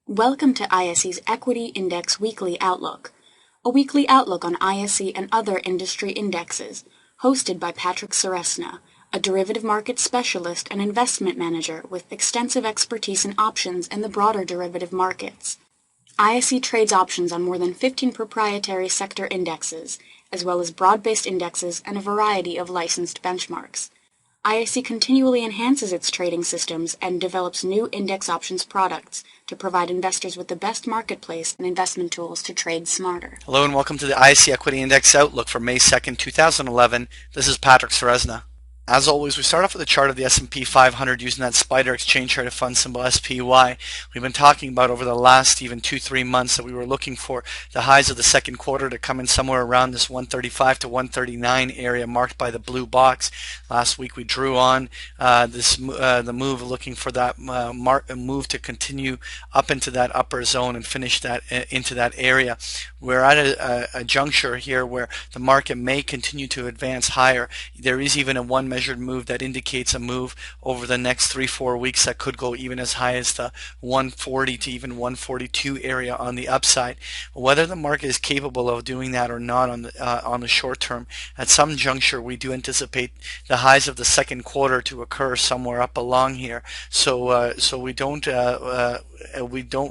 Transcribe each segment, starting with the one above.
Welcome to ISE's Equity Index Weekly Outlook, a weekly outlook on ISE and other industry indexes, hosted by Patrick Seresna, a derivative market specialist and investment manager with extensive expertise in options and the broader derivative markets. ISE trades options on more than 15 proprietary sector indexes, as well as broad-based indexes and a variety of licensed benchmarks. ISE continually enhances its trading systems and develops new index options products to provide investors with the best marketplace and investment tools to trade smarter. Hello and welcome to the ISE Equity Index Outlook for May 2nd, 2011. This is Patrick Seresna. As always, we start off with a chart of the S&P 500 using that spider exchange traded fund symbol SPY. We've been talking about over the last even 2-3 months that we were looking for the highs of the second quarter to come in somewhere around this 135 to 139 area marked by the blue box. Last week we drew on the move looking for that move to continue up into that upper zone and finish that into that area. We're at a juncture here where the market may continue to advance higher. There is even a one measured move that indicates a move over the next 3-4 weeks that could go even as high as the 140 to even 142 area on the upside. Whether the market is capable of doing that or not on the short term, at some juncture we do anticipate the highs of the second quarter to occur somewhere up along here. So we don't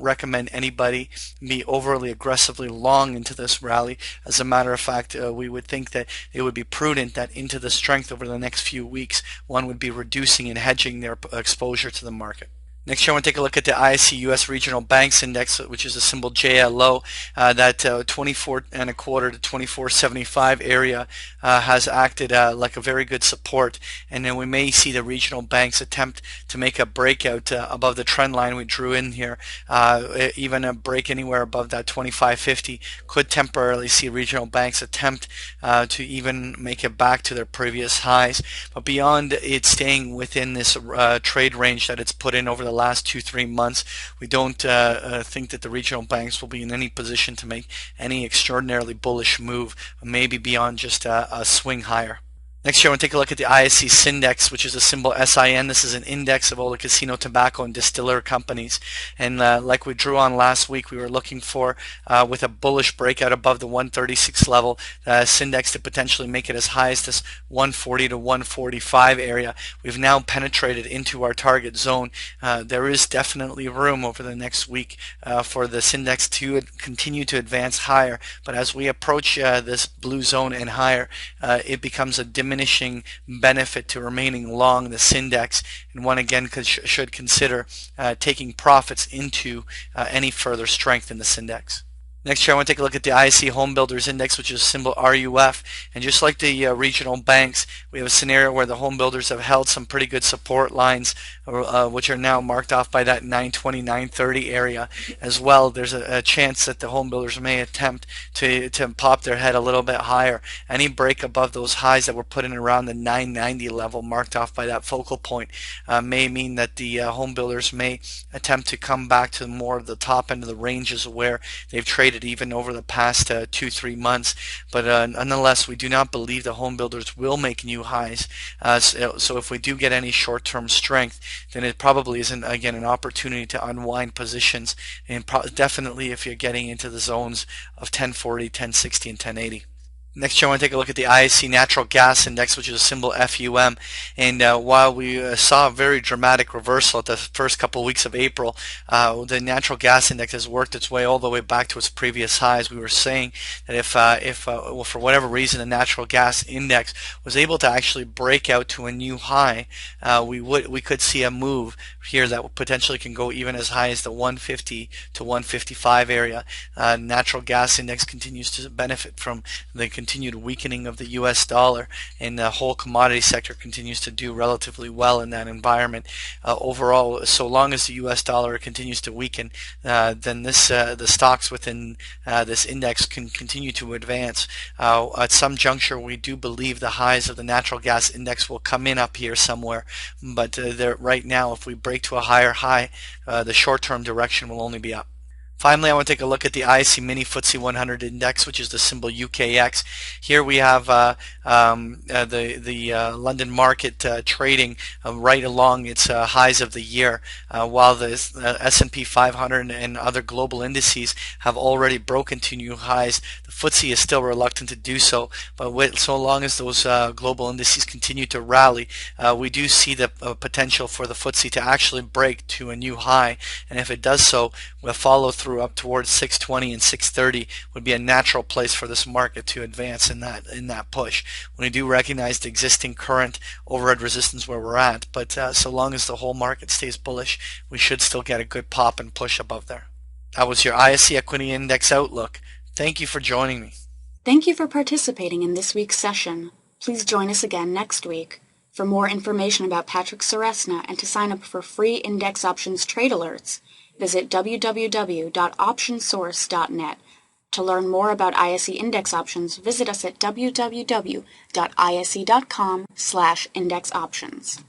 recommend anybody be overly aggressively long into this rally. As a matter of fact, we would think that it would be prudent that into the strength over the next few weeks, one would be reducing and hedging their exposure to the market. Next here, I want to take a look at the ISE US Regional Banks Index, which is a symbol JLO. That 24.25 to 24.75 area has acted like a very good support, and then we may see the regional banks attempt to make a breakout above the trend line we drew in here. Even a break anywhere above that 25.50 could temporarily see regional banks attempt to even make it back to their previous highs. But beyond it staying within this trade range that it's put in over the last 2-3 months, we don't think that the regional banks will be in any position to make any extraordinarily bullish move, maybe beyond just a swing higher. Next here, I want to take a look at the ISE Syndex, which is a symbol SIN. This is an index of all the casino, tobacco, and distiller companies. And like we drew on last week, we were looking for, with a bullish breakout above the 136 level, Syndex to potentially make it as high as this 140 to 145 area. We've now penetrated into our target zone. There is definitely room over the next week for the Syndex to continue to advance higher. But as we approach this blue zone and higher, it becomes a diminishing benefit to remaining long the Syndex, and one again should consider taking profits into any further strength in the Syndex. Next here, I want to take a look at the ISE Home Builders Index, which is symbol RUF. And just like the regional banks, we have a scenario where the home builders have held some pretty good support lines, which are now marked off by that 920, 930 area. As well, there's a chance that the home builders may attempt to pop their head a little bit higher. Any break above those highs that were put in around the 990 level, marked off by that focal point, may mean that the home builders may attempt to come back to more of the top end of the ranges where they've traded even over the past 2-3 months. But nonetheless, we do not believe the home builders will make new highs. So if we do get any short-term strength, then it probably isn't, again, an opportunity to unwind positions, and definitely if you're getting into the zones of 1040, 1060, and 1080. Next here, I want to take a look at the ISE Natural Gas Index, which is a symbol FUM. And while we saw a very dramatic reversal at the first couple of weeks of April, the natural gas index has worked its way all the way back to its previous highs. We were saying that if well, for whatever reason, the natural gas index was able to actually break out to a new high, we could see a move here that potentially can go even as high as the 150 to 155 area. Natural gas index continues to benefit from the continued weakening of the US dollar, and the whole commodity sector continues to do relatively well in that environment. Overall, so long as the US dollar continues to weaken, then the stocks within this index can continue to advance. At some juncture, we do believe the highs of the natural gas index will come in up here somewhere, but right now, if we break to a higher high, the short-term direction will only be up. Finally, I want to take a look at the ISE Mini FTSE 100 Index, which is the symbol UKX. Here we have the London market trading right along its highs of the year, while the S&P 500 and other global indices have already broken to new highs. The FTSE is still reluctant to do so, but so long as those global indices continue to rally, we do see the potential for the FTSE to actually break to a new high, and if it does so, we'll follow through up towards 620 and 630 would be a natural place for this market to advance in that push. We do recognize the existing current overhead resistance where we're at, but so long as the whole market stays bullish, we should still get a good pop and push above there. That was your ISE Equity Index Outlook. Thank you for joining me. Thank you for participating in this week's session. Please join us again next week. For more information about Patrick Ceresna and to sign up for free index options trade alerts, visit www.optionsource.net. To learn more about ISE index options, visit us at www.ise.com/indexoptions.